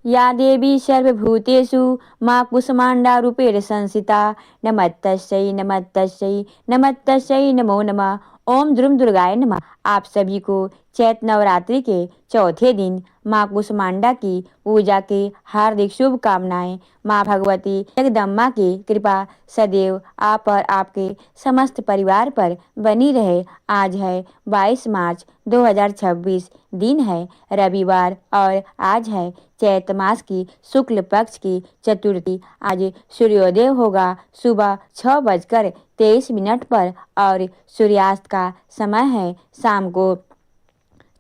या देवी सर्वभूतेषु माँ कुसुमांडा रूपेण संस्थिता नमस्तस्यै नमस्तस्यै नमस्तस्यै नमो नमः। ओम द्रुम दुर्गाय नमः। आप सभी को चैत्र नवरात्रि के चौथे दिन माँ कुसुमांडा की पूजा की हार्दिक शुभकामनाएं। माँ भगवती जगदम्बा की कृपा सदैव आप और आपके समस्त परिवार पर बनी रहे। आज है 22 मार्च 2026, दिन है रविवार और आज है चैत्र मास की शुक्ल पक्ष की चतुर्थी। आज सूर्योदय होगा सुबह 6:23 पर और सूर्यास्त का समय है शाम को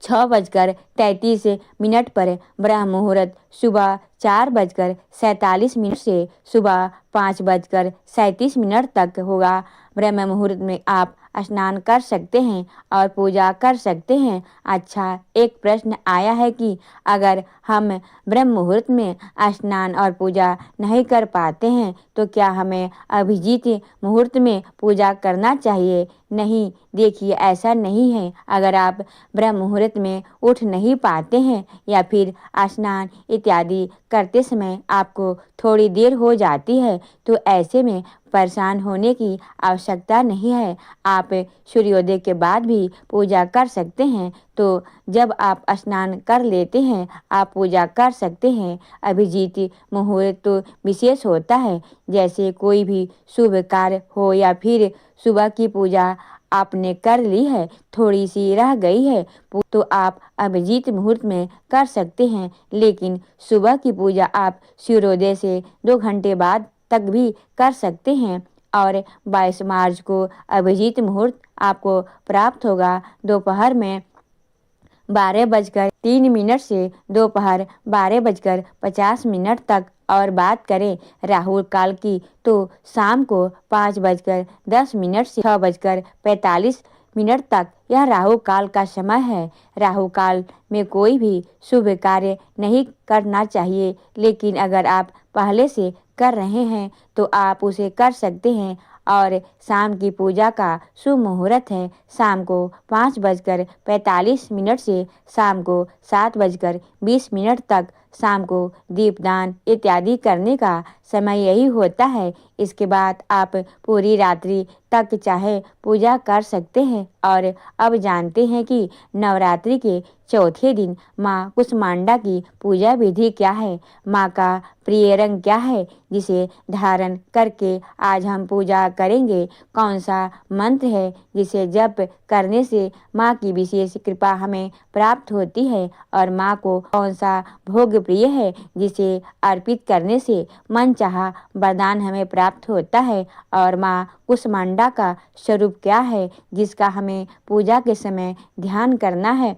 6:33 पर। ब्रह्म मुहूर्त सुबह 4:47 से सुबह 5:37 तक होगा। ब्रह्म मुहूर्त में आप स्नान कर सकते हैं और पूजा कर सकते हैं। अच्छा, एक प्रश्न आया है कि अगर हम ब्रह्म मुहूर्त में स्नान और पूजा नहीं कर पाते हैं तो क्या हमें अभिजीत मुहूर्त में पूजा करना चाहिए? नहीं, देखिए ऐसा नहीं है। अगर आप ब्रह्म मुहूर्त में उठ नहीं पाते हैं या फिर स्नान इत्यादि करते समय आपको थोड़ी देर हो जाती है तो ऐसे में परेशान होने की आवश्यकता नहीं है। आप सूर्योदय के बाद भी पूजा कर सकते हैं। तो जब आप स्नान कर लेते हैं आप पूजा कर सकते हैं। अभिजीत मुहूर्त तो विशेष होता है, जैसे कोई भी शुभ कार्य हो या फिर सुबह की पूजा आपने कर ली है, थोड़ी सी रह गई है तो आप अभिजीत मुहूर्त में कर सकते हैं। लेकिन सुबह की पूजा आप सूर्योदय से 2 घंटे बाद तक भी कर सकते हैं। और 22 मार्च को अभिजीत मुहूर्त आपको प्राप्त होगा दोपहर में 12:03 से दोपहर 12:50 तक। और बात करें राहु काल की तो शाम को 5:10 से 6:45 तक यह राहु काल का समय है। राहु काल में कोई भी शुभ कार्य नहीं करना चाहिए, लेकिन अगर आप पहले से कर रहे हैं तो आप उसे कर सकते हैं। और शाम की पूजा का शुभ मुहूर्त है शाम को 5:45 से शाम को 7:20 तक। शाम को दीपदान इत्यादि करने का समय यही होता है। इसके बाद आप पूरी रात्रि तक चाहे पूजा कर सकते हैं। और अब जानते हैं कि नवरात्रि के चौथे दिन माँ कुसुमांडा की पूजा विधि क्या है, माँ का प्रिय रंग क्या है जिसे धारण करके आज हम पूजा करेंगे, कौन सा मंत्र है जिसे जप करने से माँ की विशेष कृपा हमें प्राप्त होती है, और माँ को कौन सा भोग प्रिय है जिसे अर्पित करने से मनचाहा वरदान हमें प्राप्त होता है, और माँ कुसुमांडा का स्वरूप क्या है जिसका हमें पूजा के समय ध्यान करना है,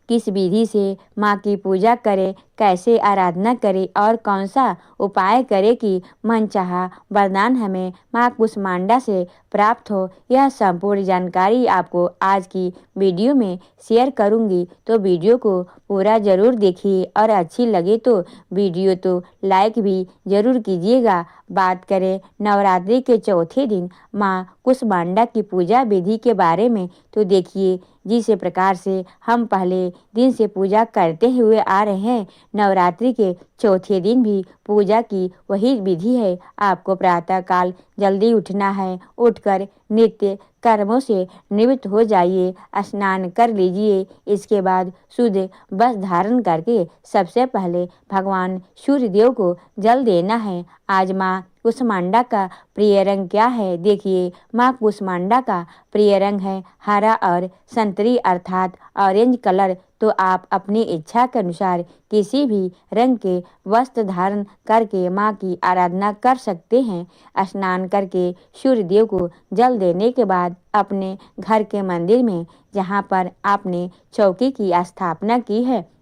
किस विधि से माँ की पूजा करें, कैसे आराधना करें और कौन सा उपाय करें कि मनचाहा वरदान हमें माँ कुसुमांडा से प्राप्त हो। यह संपूर्ण जानकारी आपको आज की वीडियो में शेयर करूंगी, तो वीडियो को पूरा ज़रूर देखिए और अच्छी लगे तो वीडियो तो लाइक भी ज़रूर कीजिएगा। बात करें नवरात्रि के चौथे दिन माँ कुसुमांडा की पूजा विधि के बारे में, तो देखिए जिस प्रकार से हम पहले दिन से पूजा करते हुए आ रहे हैं, नवरात्रि के चौथे दिन भी पूजा की वही विधि है। आपको प्रातः काल जल्दी उठना है, उठकर नित्य कर्मों से निवृत्त हो जाइए, स्नान कर लीजिए। इसके बाद शुद्ध वस्त्र धारण करके सबसे पहले भगवान सूर्यदेव को जल देना है। आज माँ कुसुमांडा का प्रिय रंग क्या है? देखिए, माँ कुसुमांडा का प्रिय रंग है हरा और संतरी अर्थात ऑरेंज कलर। तो आप अपनी इच्छा के अनुसार किसी भी रंग के वस्त्र धारण करके माँ की आराधना कर सकते हैं। स्नान करके सूर्यदेव को जल देने के बाद अपने घर के मंदिर में जहाँ पर आपने चौकी की स्थापना की है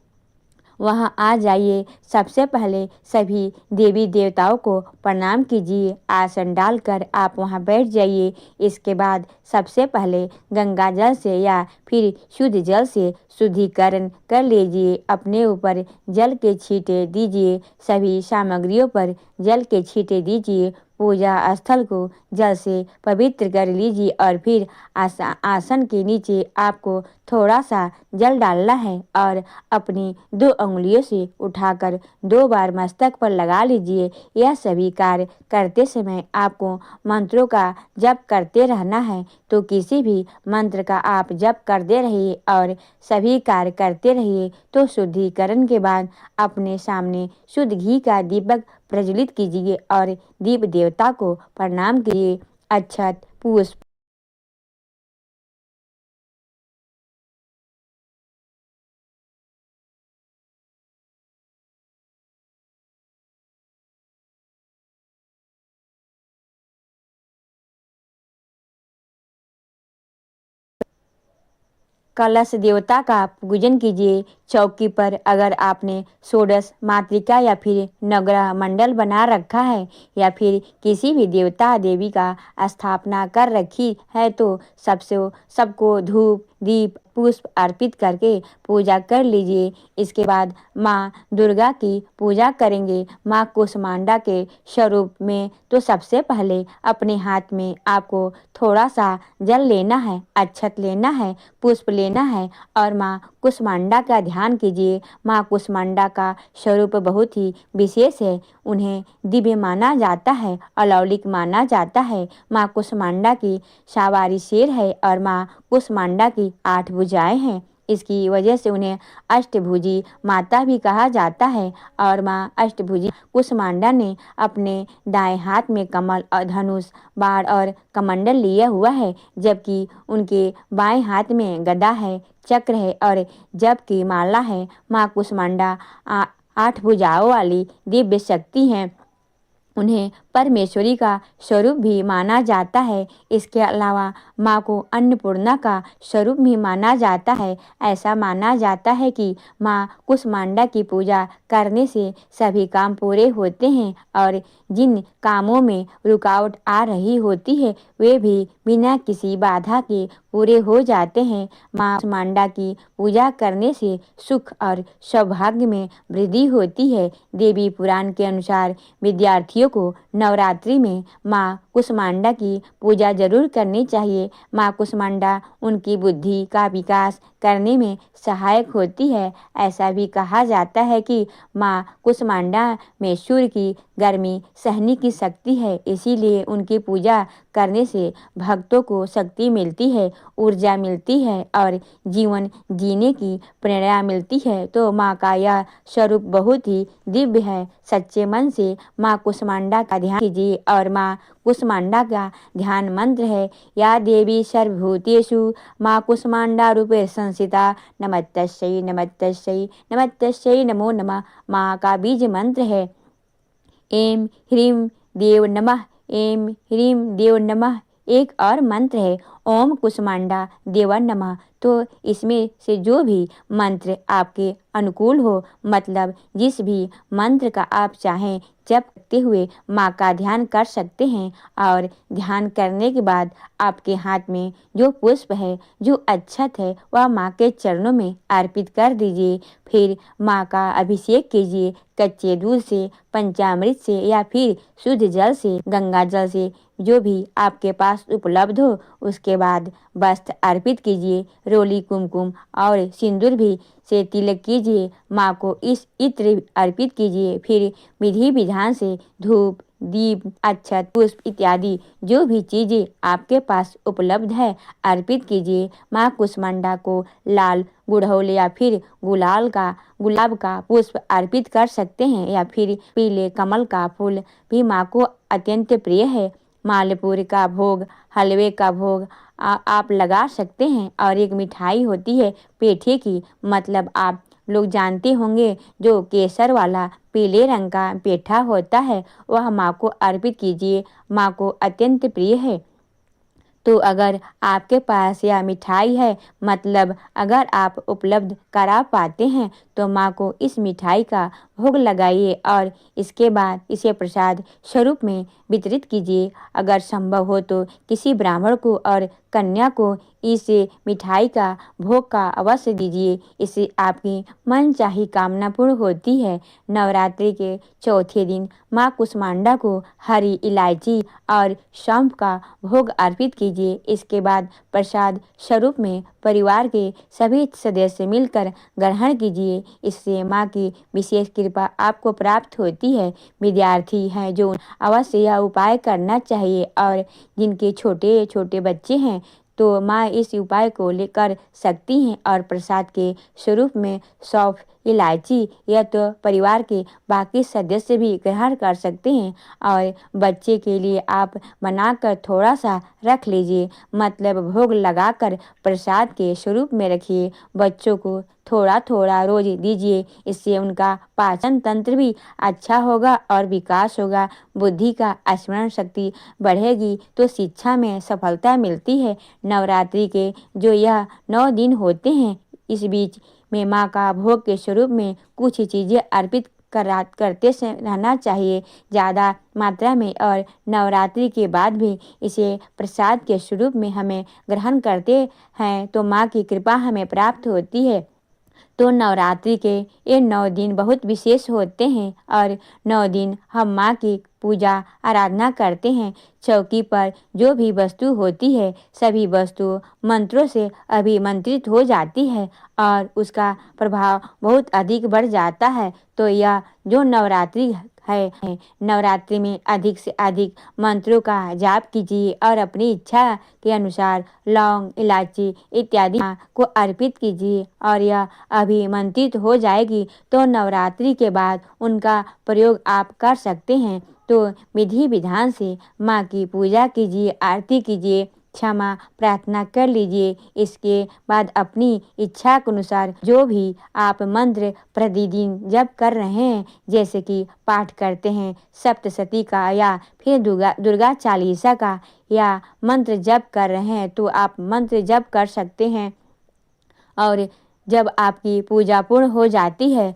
वहाँ आ जाइए। सबसे पहले सभी देवी देवताओं को प्रणाम कीजिए, आसन डालकर आप वहाँ बैठ जाइए। इसके बाद सबसे पहले गंगा जल से या फिर शुद्ध जल से शुद्धिकरण कर लीजिए। अपने ऊपर जल के छींटे दीजिए, सभी सामग्रियों पर जल के छींटे दीजिए। पूजा स्थल को जल से पवित्र कर लीजिए और फिर आसन के नीचे आपको थोड़ा सा जल डालना है और अपनी 2 उंगलियों से उठाकर 2 बार मस्तक पर लगा लीजिए। यह सभी कार्य करते समय आपको मंत्रों का जप करते रहना है। तो किसी भी मंत्र का आप जप करते रहिए और सभी कार्य करते रहिए। तो शुद्धिकरण के बाद अपने सामने शुद्ध घी का दीपक प्रज्वलित कीजिए और दीप देवता को प्रणाम कीजिए। अक्षत, पुष्प, कलश देवता का पूजन कीजिए। चौकी पर अगर आपने षोडश मातृका या फिर नवग्रह मंडल बना रखा है या फिर किसी भी देवता देवी का स्थापना कर रखी है तो सबको धूप दीप पुष्प अर्पित करके पूजा कर लीजिए। इसके बाद माँ दुर्गा की पूजा करेंगे। माँ कुष्मांडा के स्वरूप में तो सबसे पहले अपने हाथ में आपको थोड़ा सा जल लेना है, अक्षत लेना है, पुष्प लेना है और माँ कुष्मांडा का ध्यान कीजिए। माँ कुष्मांडा का स्वरूप बहुत ही विशेष है। उन्हें दिव्य माना जाता है, अलौकिक माना जाता है। माँ कुष्मांडा की सवारी शेर है और माँ कुष्मांडा की 8 भुजाएं हैं। इसकी वजह से उन्हें अष्टभुजी माता भी कहा जाता है। और माँ अष्टभुजी कुष्मांडा ने अपने दाएं हाथ में कमल और धनुष बाण और कमंडल लिया हुआ है, जबकि उनके बाएं हाथ में गदा है, चक्र है और जप की माला है। माँ कुष्मांडा 8 भुजाओं वाली दिव्य शक्ति हैं। उन्हें परमेश्वरी का स्वरूप भी माना जाता है। इसके अलावा माँ को अन्नपूर्णा का स्वरूप भी माना जाता है। ऐसा माना जाता है कि माँ कुष्मांडा की पूजा करने से सभी काम पूरे होते हैं और जिन कामों में रुकावट आ रही होती है वे भी बिना किसी बाधा के पूरे हो जाते हैं। माँ कुष्मांडा की पूजा करने से सुख और सौभाग्य में वृद्धि होती है। देवी पुराण के अनुसार विद्यार्थियों को नवरात्रि में माँ कुष्मांडा की पूजा जरूर करनी चाहिए। माँ कुष्मांडा उनकी बुद्धि का विकास करने में सहायक होती है। ऐसा भी कहा जाता है कि माँ कुष्मांडा में सूर्य की गर्मी सहने की शक्ति है, इसीलिए उनकी पूजा करने से भक्तों को शक्ति मिलती है, ऊर्जा मिलती है और जीवन जीने की प्रेरणा मिलती है। तो माँ का यह स्वरूप बहुत ही दिव्य है। सच्चे मन से माँ कुष्मांडा का ध्यान कीजिए और माँ कुष्मांडा का ध्यान मंत्र है या देवी सर्वभूतेषु माँ कुष्मांडा रूपे संस्थिता नमस्तस्यै नमस्तस्यै नमस्तस्यै नमो नमः। माँ का बीज मंत्र है एम ह्रीम देव नमः, एम ह्रीम देव नमः। एक और मंत्र है ओम कुष्मांडा देवा नमः। तो इसमें से जो भी मंत्र आपके अनुकूल हो, मतलब जिस भी मंत्र का आप चाहें जप करते हुए माँ का ध्यान कर सकते हैं। और ध्यान करने के बाद आपके हाथ में जो पुष्प है, जो अक्षत है, वह माँ के चरणों में अर्पित कर दीजिए। फिर माँ का अभिषेक कीजिए कच्चे दूध से, पंचामृत से या फिर शुद्ध जल से, गंगा जल से, जो भी आपके पास उपलब्ध हो। उसके बाद वस्त्र अर्पित कीजिए, रोली कुमकुम और सिंदूर भी से तिलक कीजिए। माँ को इस इत्र अर्पित कीजिए। फिर विधि विधान से धूप दीप अक्षत पुष्प इत्यादि जो भी चीजें आपके पास उपलब्ध है अर्पित कीजिए। माँ कुष्मांडा को लाल गुड़हल या फिर गुलाब का पुष्प अर्पित कर सकते हैं या फिर पीले कमल का फूल भी माँ को अत्यंत प्रिय है। मालपुर का भोग, हलवे का भोग आप लगा सकते हैं। और एक मिठाई होती है पेठे की, मतलब आप लोग जानते होंगे जो केसर वाला पीले रंग का पेठा होता है, वह माँ को अर्पित कीजिए। माँ को अत्यंत प्रिय है। तो अगर आपके पास यह मिठाई है, मतलब अगर आप उपलब्ध करा पाते हैं तो माँ को इस मिठाई का भोग लगाइए और इसके बाद इसे प्रसाद स्वरूप में वितरित कीजिए। अगर संभव हो तो किसी ब्राह्मण को और कन्या को इस मिठाई का भोग का अवश्य दीजिए। इससे आपकी मनचाही कामना पूर्ण होती है। नवरात्रि के चौथे दिन माँ कुष्मांडा को हरी इलायची और सौंफ का भोग अर्पित कीजिए। इसके बाद प्रसाद स्वरूप में परिवार के सभी सदस्य मिलकर ग्रहण कीजिए। इससे माँ की विशेष कृपा आपको प्राप्त होती है। विद्यार्थी हैं जो अवश्य यह उपाय करना चाहिए और जिनके छोटे छोटे बच्चे हैं तो माँ इस उपाय को लेकर सकती हैं और प्रसाद के स्वरूप में सौंफ इलायची या तो परिवार के बाकी सदस्य भी ग्रहण कर सकते हैं और बच्चे के लिए आप बनाकर थोड़ा सा रख लीजिए। मतलब भोग लगाकर प्रसाद के स्वरूप में रखिए। बच्चों को थोड़ा थोड़ा रोज दीजिए। इससे उनका पाचन तंत्र भी अच्छा होगा और विकास होगा। बुद्धि का स्मरण शक्ति बढ़ेगी तो शिक्षा में सफलता मिलती है। नवरात्रि के जो यह 9 दिन होते हैं इस बीच में माँ का भोग के स्वरूप में कुछ चीज़ें अर्पित करते से रहना चाहिए ज़्यादा मात्रा में। और नवरात्रि के बाद भी इसे प्रसाद के स्वरूप में हमें ग्रहण करते हैं तो माँ की कृपा हमें प्राप्त होती है। तो नवरात्रि के ये 9 दिन बहुत विशेष होते हैं और 9 दिन हम माँ की पूजा आराधना करते हैं। चौकी पर जो भी वस्तु होती है सभी वस्तु मंत्रों से अभिमंत्रित हो जाती है और उसका प्रभाव बहुत अधिक बढ़ जाता है। तो यह जो नवरात्रि है नवरात्रि में अधिक से अधिक मंत्रों का जाप कीजिए और अपनी इच्छा के अनुसार लौंग इलायची इत्यादि को अर्पित कीजिए और यह अभिमंत्रित हो जाएगी तो नवरात्रि के बाद उनका प्रयोग आप कर सकते हैं। तो विधि विधान से माँ की पूजा कीजिए, आरती कीजिए, क्षमा प्रार्थना कर लीजिए। इसके बाद अपनी इच्छा के अनुसार जो भी आप मंत्र प्रतिदिन जप कर रहे हैं जैसे कि पाठ करते हैं सप्तशती का या फिर दुर्गा चालीसा का या मंत्र जप कर रहे हैं तो आप मंत्र जप कर सकते हैं। और जब आपकी पूजा पूर्ण हो जाती है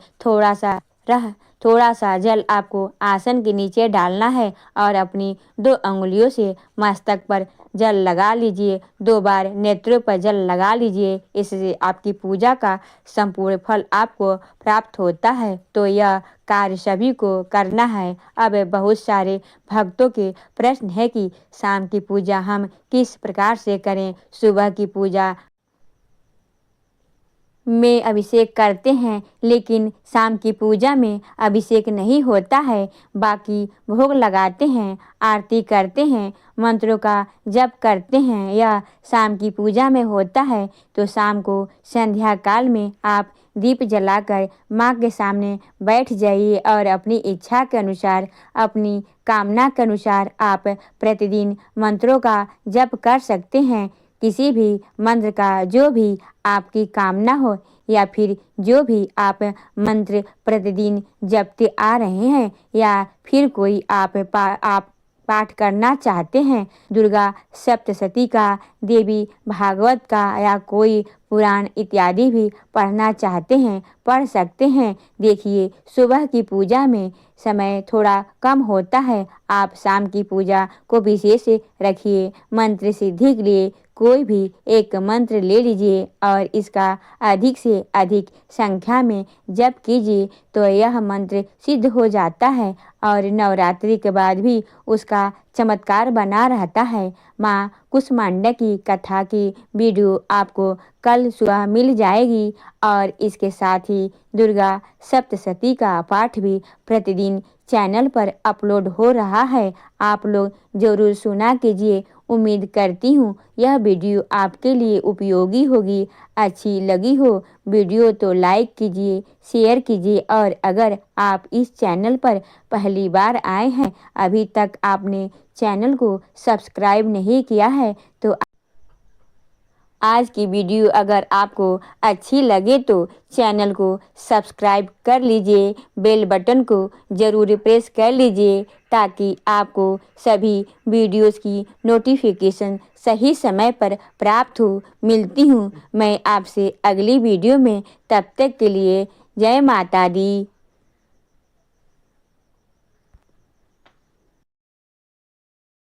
थोड़ा सा जल आपको आसन के नीचे डालना है और अपनी 2 अंगुलियों से मस्तक पर जल लगा लीजिए। 2 बार नेत्रों पर जल लगा लीजिए। इससे आपकी पूजा का संपूर्ण फल आपको प्राप्त होता है। तो यह कार्य सभी को करना है। अब बहुत सारे भक्तों के प्रश्न है कि शाम की पूजा हम किस प्रकार से करें। सुबह की पूजा में अभिषेक करते हैं लेकिन शाम की पूजा में अभिषेक नहीं होता है। बाकी भोग लगाते हैं, आरती करते हैं, मंत्रों का जप करते हैं। यह शाम की पूजा में होता है। तो शाम को संध्या काल में आप दीप जलाकर माँ के सामने बैठ जाइए और अपनी इच्छा के अनुसार अपनी कामना के अनुसार आप प्रतिदिन मंत्रों का जप कर सकते हैं। किसी भी मंत्र का जो भी आपकी कामना हो या फिर जो भी आप मंत्र प्रतिदिन जपते आ रहे हैं या फिर कोई आप पाठ करना चाहते हैं दुर्गा सप्तशती का, देवी भागवत का या कोई पुराण इत्यादि भी पढ़ना चाहते हैं पढ़ सकते हैं। देखिए सुबह की पूजा में समय थोड़ा कम होता है। आप शाम की पूजा को विशेष रखिए। मंत्र सिद्धि के लिए कोई भी एक मंत्र ले लीजिए और इसका अधिक से अधिक संख्या में जप कीजिए तो यह मंत्र सिद्ध हो जाता है और नवरात्रि के बाद भी उसका चमत्कार बना रहता है। माँ कुष्मांडा की कथा की वीडियो आपको कल सुबह मिल जाएगी और इसके साथ ही दुर्गा सप्तशती का पाठ भी प्रतिदिन चैनल पर अपलोड हो रहा है। आप लोग जरूर सुना कीजिए। उम्मीद करती हूँ यह वीडियो आपके लिए उपयोगी होगी। अच्छी लगी हो वीडियो तो लाइक कीजिए, शेयर कीजिए और अगर आप इस चैनल पर पहली बार आए हैं अभी तक आपने चैनल को सब्सक्राइब नहीं किया है तो आज की वीडियो अगर आपको अच्छी लगे तो चैनल को सब्सक्राइब कर लीजिए, बेल बटन को ज़रूर प्रेस कर लीजिए ताकि आपको सभी वीडियोस की नोटिफिकेशन सही समय पर प्राप्त हो। मिलती हूँ मैं आपसे अगली वीडियो में, तब तक के लिए जय माता दी।